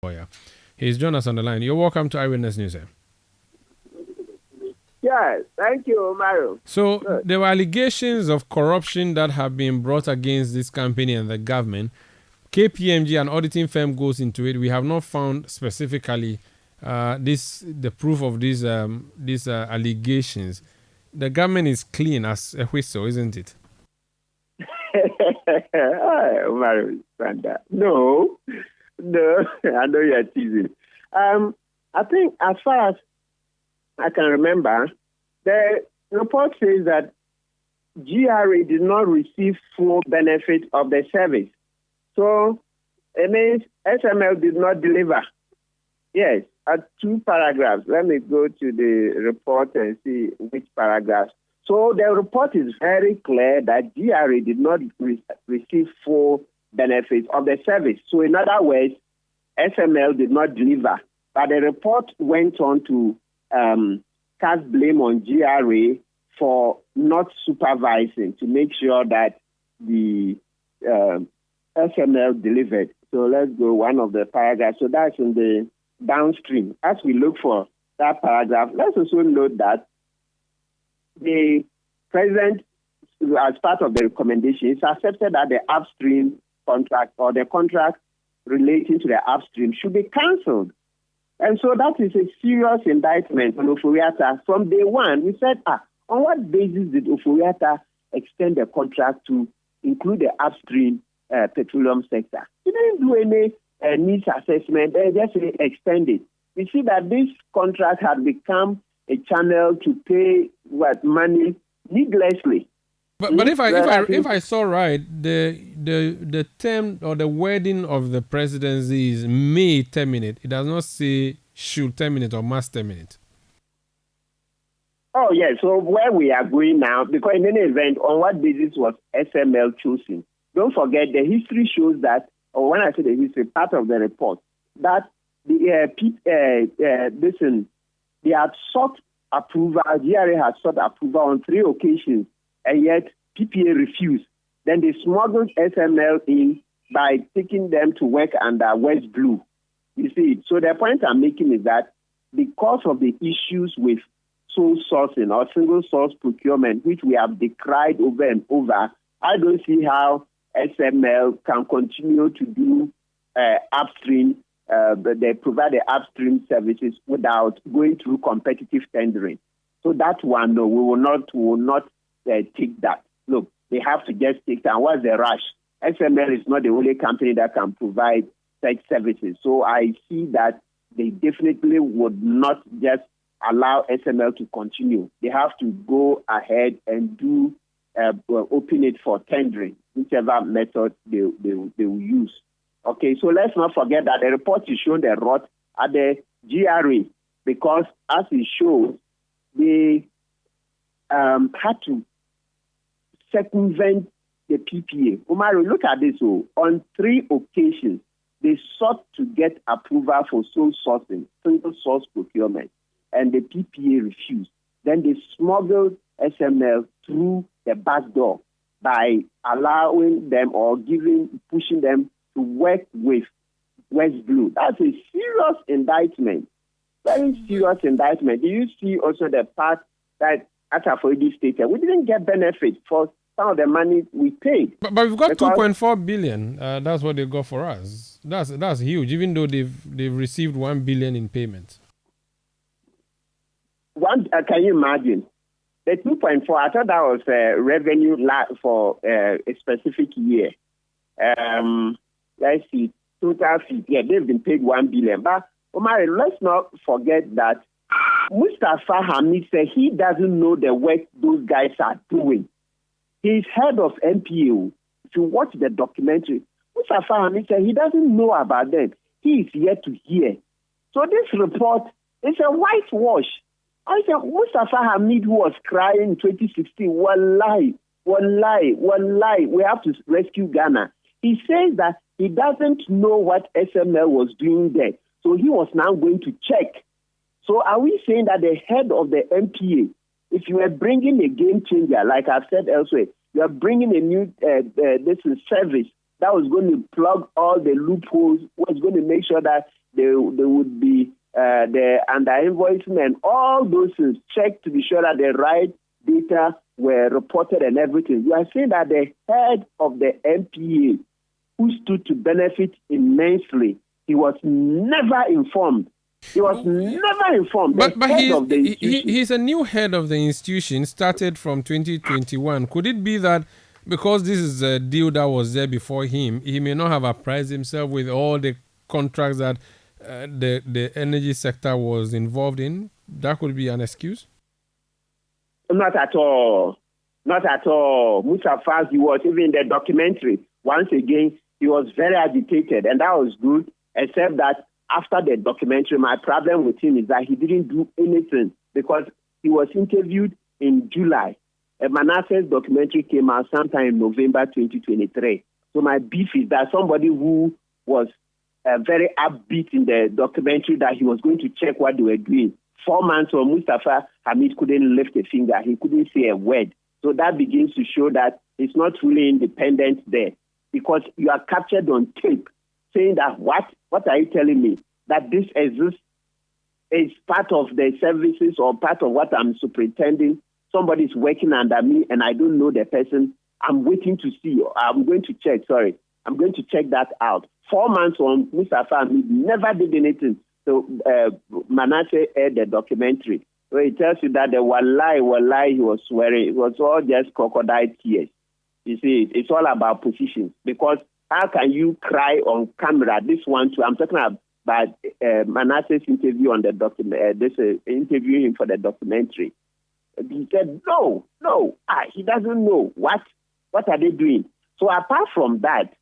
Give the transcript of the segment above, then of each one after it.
lawyer. He's joined us on the line. You're welcome to Eyewitness News, sir. Yes, thank you, Mario. So there were allegations of corruption that have been brought against this company and the government. KPMG, an auditing firm, goes into it. We have not found specifically the proof of these allegations. The government is clean as a whistle, isn't it? Mario, no, I know you're teasing. I think as far as I can remember, the report says that GRA did not receive full benefit of the service. So it means SML did not deliver. Yes, at 2 paragraphs. Let me go to the report and see which paragraphs. So the report is very clear that GRA did not receive full benefit of the service. So in other words, SML did not deliver. But the report went on to cast blame on GRA for not supervising to make sure that the SML delivered. So let's go one of the paragraphs. So that's in the downstream. As we look for that paragraph, let's also note that the president, as part of the recommendation, is accepted that the upstream contract or the contract relating to the upstream should be cancelled. And so that is a serious indictment on Oforiatta. From day one, we said, on what basis did Oforiatta extend the contract to include the upstream petroleum sector? He didn't do any needs assessment. They just extend it. We see that this contract had become a channel to pay money needlessly. But if I saw right, the term or the wording of the presidency is may terminate. It does not say should terminate or must terminate. Oh yeah. So where we are going now, because in any event, on what basis was SML chosen? Don't forget the history shows that, or when I say the history, part of the report, that they had sought approval. GRA has sought approval on 3 occasions. And yet PPA refused. Then they smuggled SML in by taking them to work under West Blue. You see, so the point I'm making is that because of the issues with sole sourcing or single source procurement, which we have decried over and over, I don't see how SML can continue to do upstream, but they provide the upstream services without going through competitive tendering. So that one, no, we will not take that. Look, they have to just take that. What's the rush? SML is not the only company that can provide such services. So I see that they definitely would not just allow SML to continue. They have to go ahead and do open it for tendering, whichever method they will use. Okay, so let's not forget that the report is showing the rot at the GRA because, as it shows, they had to circumvent the PPA. Umaru, look at this. On 3 occasions, they sought to get approval for sole sourcing, single source procurement, and the PPA refused. Then they smuggled SML through the back door by allowing them or pushing them to work with West Blue. That's a serious indictment. Very serious indictment. Do you see also the part that, as I've already stated, we didn't get benefit for some of the money we paid. But we've got 2.4 billion. That's what they got for us. That's huge, even though they've received 1 billion in payments. Can you imagine? The 2.4, I thought that was revenue for a specific year. Let's see, total fee. Yeah, they've been paid 1 billion. But Omar, let's not forget that Mustafa Hamid said he doesn't know the work those guys are doing. He's head of MPO. If you watch the documentary, Mustafa Hamid said he doesn't know about them. He is yet to hear. So this report is a whitewash. I said Mustafa Hamid, who was crying in 2016, wallahi, we have to rescue Ghana. He says that he doesn't know what SML was doing there. So he was now going to check. So are we saying that the head of the MPA, if you are bringing a game changer, like I've said elsewhere, you are bringing a new service that was going to plug all the loopholes, was going to make sure that there would be the under-invoicing and all those things checked to be sure that the right data were reported and everything. You are saying that the head of the MPA, who stood to benefit immensely, he was never informed. He was never informed. But he's a new head of the institution, started from 2021. Could it be that because this is a deal that was there before him, he may not have apprised himself with all the contracts that the energy sector was involved in? That could be an excuse? Not at all. Not at all. Mustafa, he was even in the documentary. Once again, he was very agitated, and that was good, except that after the documentary, my problem with him is that he didn't do anything because he was interviewed in July. Manasseh's documentary came out sometime in November 2023. So my beef is that somebody who was very upbeat in the documentary that he was going to check what they were doing. 4 months on, Mustafa Hamid couldn't lift a finger. He couldn't say a word. So that begins to show that it's not really independent there, because you are captured on tape saying that what are you telling me? That this exists is part of the services or part of what I'm superintending. Somebody's working under me and I don't know the person. I'm waiting to see. I'm going to check that out. 4 months on, Mustafa Hamid never did anything. So Manasseh aired the documentary. So it tells you that the wallahi he was swearing. It was all just crocodile tears. You see, it's all about positions. Because how can you cry on camera? This one too. I'm talking about Manasseh's interview on the document. Interviewing him for the documentary. He said, no, he doesn't know. What are they doing? So apart from that,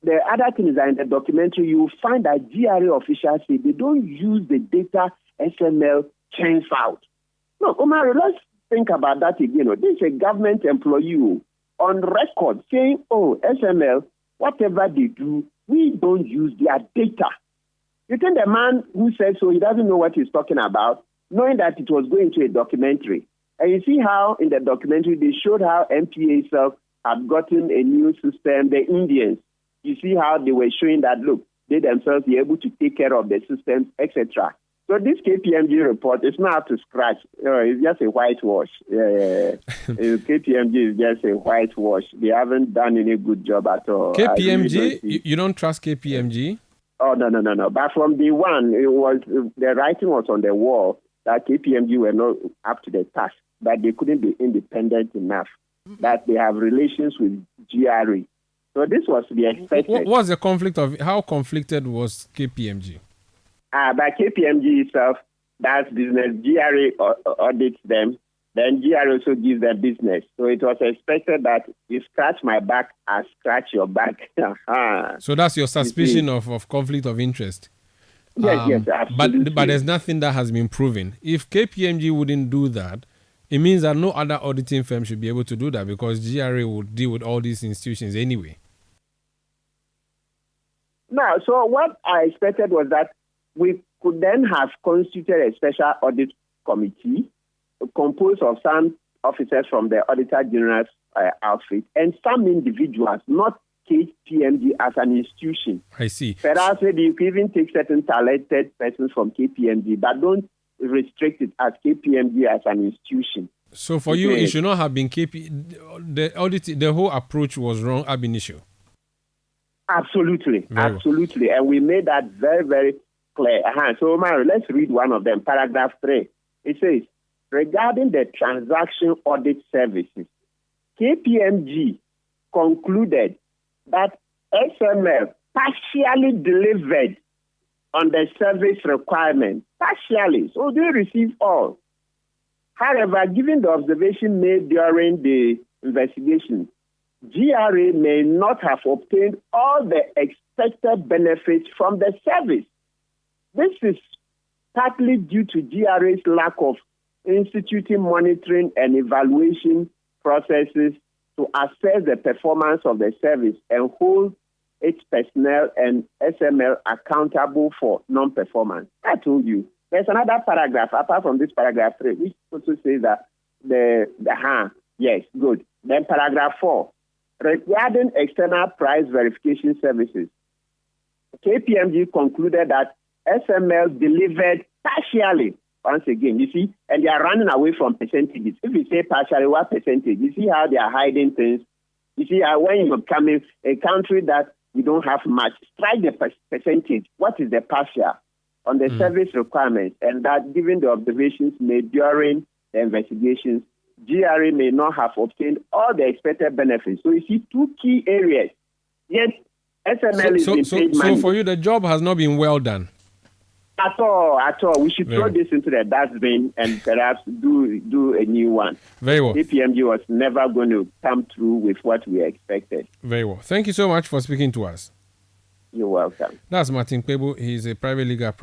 the other thing is that in the documentary, you will find that GRA officials say they don't use the data SML churns out. No, Omar, let's think about that again. This is a government employee on record saying, SML, whatever they do, we don't use their data. You think the man who said so, he doesn't know what he's talking about, knowing that it was going to a documentary. And you see how in the documentary they showed how MPA itself had gotten a new system, the Indians. You see how they were showing that, look, they themselves be able to take care of the systems, etc. So this KPMG report is not up to scratch. It's just a whitewash. KPMG is just a whitewash. They haven't done any good job at all. KPMG? You don't trust KPMG? Oh, no. But from day one, the writing was on the wall that KPMG were not up to the task, that they couldn't be independent enough, that they have relations with GRA. So this was to be expected. What was the conflict of? How conflicted was KPMG? By KPMG itself, that's business. GRA audits them. Then GRA also gives them business. So it was expected that you scratch my back, I scratch your back. So that's your suspicion of conflict of interest? Yes, absolutely. But there's nothing that has been proven. If KPMG wouldn't do that, it means that no other auditing firm should be able to do that, because GRA would deal with all these institutions anyway. No, so what I expected was that we could then have constituted a special audit committee composed of some officers from the Auditor General's outfit and some individuals, not KPMG as an institution. I see. Perhaps maybe you can even take certain talented persons from KPMG, but don't restrict it as KPMG as an institution. So for you, it should not have been the whole approach was wrong ab initio. Absolutely. And we made that very, very clear. So, Mario, let's read one of them. Paragraph 3. It says, regarding the transaction audit services, KPMG concluded that SML partially delivered on the service requirement. Partially. So they received all. However, given the observation made during the investigation, GRA may not have obtained all the expected benefits from the service. This is partly due to GRA's lack of instituting monitoring and evaluation processes to assess the performance of the service and hold its personnel and SML accountable for non-performance. I told you. There's another paragraph, apart from this paragraph 3, which also says that yes, good. Then paragraph 4. Regarding external price verification services, KPMG concluded that SML delivered partially. Once again, you see, and they are running away from percentages. If you say partially, what percentage? You see how they are hiding things. You see how when you come in a country that you don't have much, strike the percentage. What is the partial on the service requirements? And that given the observations made during the investigations, GRA may not have obtained all the expected benefits. So you see two key areas. Yet SML is being paid money. So for you, the job has not been well done. At all. We should throw this into the dustbin and perhaps do a new one. Very well. KPMG was never going to come through with what we expected. Very well. Thank you so much for speaking to us. You're welcome. That's Martin Kpebu. He's a private legal